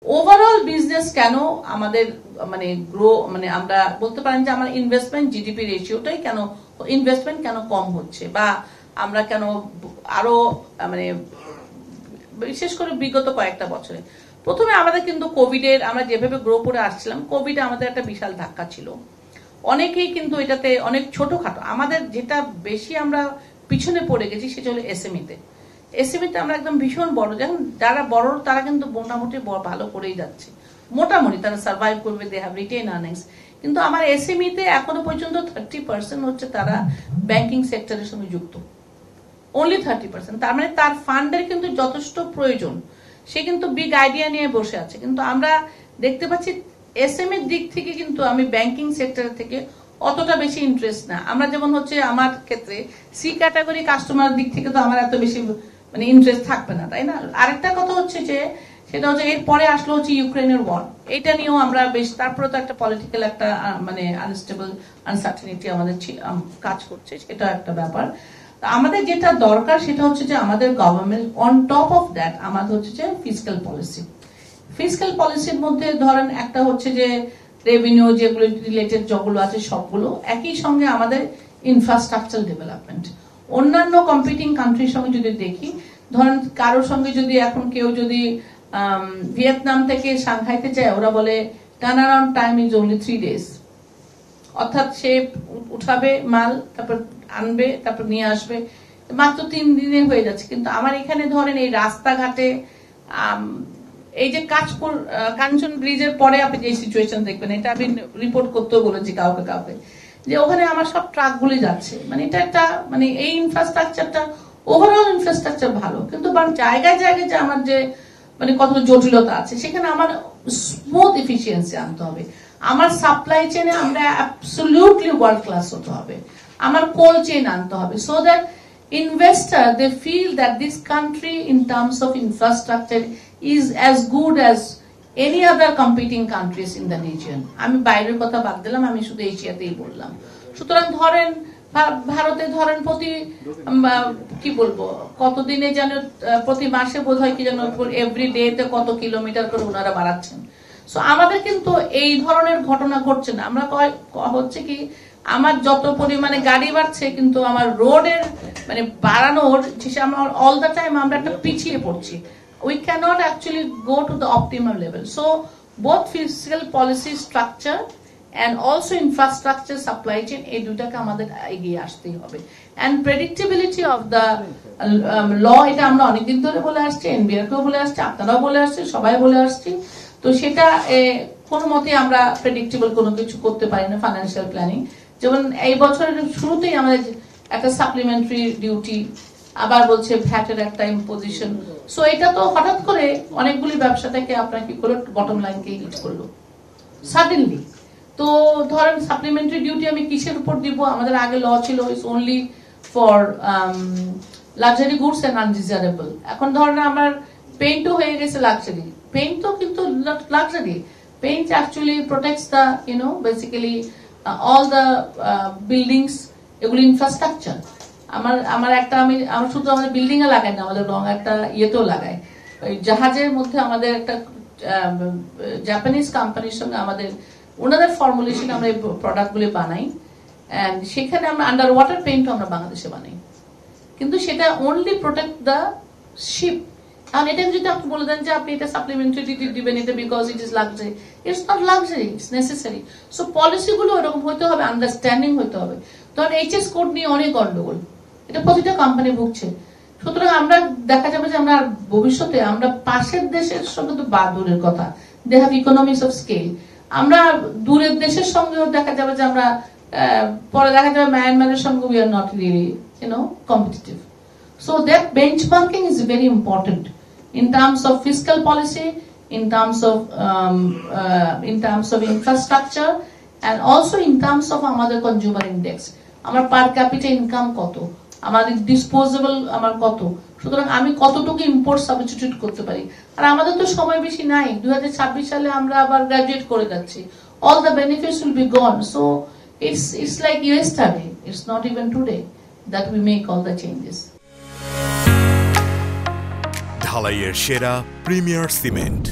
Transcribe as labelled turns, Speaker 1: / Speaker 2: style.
Speaker 1: overall business কেন আমাদের grow আমরা বলতে পারেন যে আমার ইনভেস্টমেন্ট জিডিপি রেশিওটাই কেন ইনভেস্টমেন্ট কেন কম হচ্ছে বা আমরা কেন আরো বিশেষ করে বিগত কয়েকটা বছরে প্রথমে আমাদের কিন্তু কোভিডের আমরা যেভাবে গ্রো করে আসছিলাম কোভিডে আমাদের একটা বিশাল ধাক্কা ছিল অনেকেই কিন্তু এটাতে অনেক ছোটখাটো আমাদের যেটা বেশি আমরা পিছনে পড়ে গেছি সেটা হলো এসএমইতে আমরা একদম ভীষণ বড় যখন যারা বড় তারা কিন্তু মোটামুটি ভালো করেই যাচ্ছে মোটামুটি তারা সার্ভাইভ করবে দে হ্যাভ রিটেন আর্নিংস কিন্তু আমার এসএমইতে এখনো পর্যন্ত 30% হচ্ছে তারা ব্যাংকিং সেক্টরের সঙ্গে যুক্ত অনলি 30% তার মানে তার ফান্ডের কিন্তু যথেষ্ট প্রয়োজন সে কিন্তু বিগ আইডিয়া নিয়ে বসে আছে কিন্তু আমরা দেখতে পাচ্ছি এসএমইর দিক থেকে কিন্তু আমি ব্যাংকিং সেক্টর থেকে অতটা বেশি ইন্টারেস্ট না আমরা যেমন হচ্ছে আমার ক্ষেত্রে সি ক্যাটাগরি কাস্টমার দিক থেকে তো আমার এত বেশি ইন্টারেস্ট থাকবে না তাই না আরেকটা কথা হচ্ছে যে সেটা হচ্ছে এরপরে আসলো হচ্ছে ইউক্রেনের ওয়ার এটা নিয়েও আমরা বেশ তারপরে তো একটা পলিটিক্যাল একটা আনস্টেবল আনসার্টেনিটি আমাদের কাজ করছে সেটা একটা ব্যাপার আমাদের যেটা দরকার সেটা হচ্ছে যে আমাদের government on top of that আমাদের হচ্ছে যে ফিসক্যাল পলিসির মধ্যে ধরেন একটা হচ্ছে যে রেভিনিউ যেগুলো রিলেটেড যেগুলো আছে সবগুলো একই সঙ্গে আমাদের ইনফ্রাস্ট্রাকচার ডেভেলপমেন্ট অন্যান্য কম্পিটিং কান্ট্রির সঙ্গে যদি দেখি ধরেন কারোর সঙ্গে যদি এখন কেউ যদি ভিয়েতনাম থেকে সাংহাইতে যায় ওরা বলে turn around time is only 3 days অর্থাৎ সে উঠাবে মাল তারপর আনবে তারপর নিয়ে আসবে মাত্র 3 দিনে হয়ে যাচ্ছে কিন্তু আমার এখানে ধরেন এই রাস্তাঘাটে এই যে কাঞ্চন ব্রিজের পরে আপনি যে সিচুয়েশন দেখবেন এটা আমি রিপোর্ট করতেও বলেছি কাউকে যে ওখানে আমার সব ট্রাক গুলি যাচ্ছে এটা একটা এই ইনফ্রাস্ট্রাকচারটা ওভারঅল ইনফ্রাস্ট্রাকচার ভালো কিন্তু জায়গায় জায়গায় যে আমার যে কত জটিলতা আছে সেখানে আমার স্মুথ এফিসিয়েন্সি আনতে হবে আমার সাপ্লাই চেনে আমরা অ্যাবসলিউটলি ওয়ার্ল্ড ক্লাস হতে হবে আমার কোল্ড চেইন আনতে হবে so that investor they feel that this country in terms of infrastructure is as good as any other competing countries in the region আমি বাইরের কথা বাদ দিলাম আমি শুধু এশিয়াতেই বললাম সুতরাং ধরেন ভারতে ধরেন প্রতি কি বলবো কতদিনে যেন প্রতি মাসে বোধহয় কি যেন এভরি ডে তে কত কিলোমিটার করে ওনারা বাড়াচ্ছেন সো আমাদের কিন্তু এই ধরনের ঘটনা ঘটছে না আমরা হচ্ছে কি আমার যত পরিমাণে গাড়ি বাড়ছে কিন্তু আমার রোডের বাড়ানোর আমরা অল দ্য টাইম আমরা একটা পিছিয়ে পড়ছি we cannot actually go to the optimal level so both fiscal policy structure and also infrastructure supply chain এই দুটাকে আমাদের এগিয়ে আসতেই হবে and predictability of the law এটা আমরা অনেকদিন ধরে বলে আসছি এনবিআর কেও বলে আসছি আপনারাও বলে আসছি সবাই বলে আসছি তো সেটা কোনো মতেই আমরা প্রেডিক্টেবল কোনো কিছু করতে পারি না ফাইন্যান্সিয়াল প্ল্যানিং যেমন এই বছরের শুরুতেই আমাদের একটা সাপ্লিমেন্টারি ডিউটি আবার বলছে ভ্যাটের একটা ইম্পোজিশন সো এটা তো হঠাৎ করে অনেকগুলি ব্যবসা থেকে আপনার কি করলো বটম লাইনকে হিট করলো সাডেনলি তো ধরেন সাপ্লিমেন্টারি ডিউটি আমি কিসের উপর দিব আমাদের আগে ল ছিল it's only for luxury goods and undesirable এখন ধরেন আমার পেইন্টও হয়ে গেছে লাক্সারি পেইন্ট তো কিন্তু luxury paint actually protects the basically all the buildings এগুলি ইনফ্রাস্ট্রাকচার আমার একটা আমি শুধু আমাদের বিল্ডিং এ লাগাই না আমাদের রং একটা ইয়েতেও লাগাই ওই জাহাজের মধ্যে আমাদের একটা জাপানিজ কোম্পানির সঙ্গে আমাদের ওনাদের ফর্মুলেশন আমরা এই প্রোডাক্ট গুলি বানাই এন্ড সেখানে আমরা আন্ডার ওয়াটার পেইন্ট আমরা বাংলাদেশে বানাই কিন্তু সেটা অনলি প্রোটেক্ট দ্য শিপ আর এটা যদি আপনি বলে দেন যে আপনি এটা সাপ্লিমেন্টারি দিবেন এটা because it is luxury it's not luxury it's necessary so policy গুলো এরকম হইতে হবে আন্ডারস্ট্যান্ডিং হইতে হবে তখন এইচএস কোড নিয়ে অনেক গন্ডগোল এটা প্রতিটা কোম্পানি ভুগছে সুতরাং আমরা দেখা যাবে যে আমরা ভবিষ্যতে আমরা পাশের দেশের সঙ্গে তো বা দূরের কথা they have economics of scale আমরা দূরের দেশের সঙ্গেও দেখা যাবে যে আমরা পরে দেখা যাবে মায়ানমারের সঙ্গে we are not really competitive so that benchmarking is very important in terms of fiscal policy in terms of infrastructure and also in terms of আমাদের consumer index আমার per capita income কত আমাদের disposable আমার কত সুতরাং আমি কতটুকু import substitute করতে পারি আর আমাদের তো সময় বেশি নাই 2026 সালে আমরা আবার গ্রাজুয়েট করে যাচ্ছি all the benefits will be gone so it's like yesterday it's not even today that we make all the changes
Speaker 2: ঢালাইয়ের সেরা প্রিমিয়ার সিমেন্ট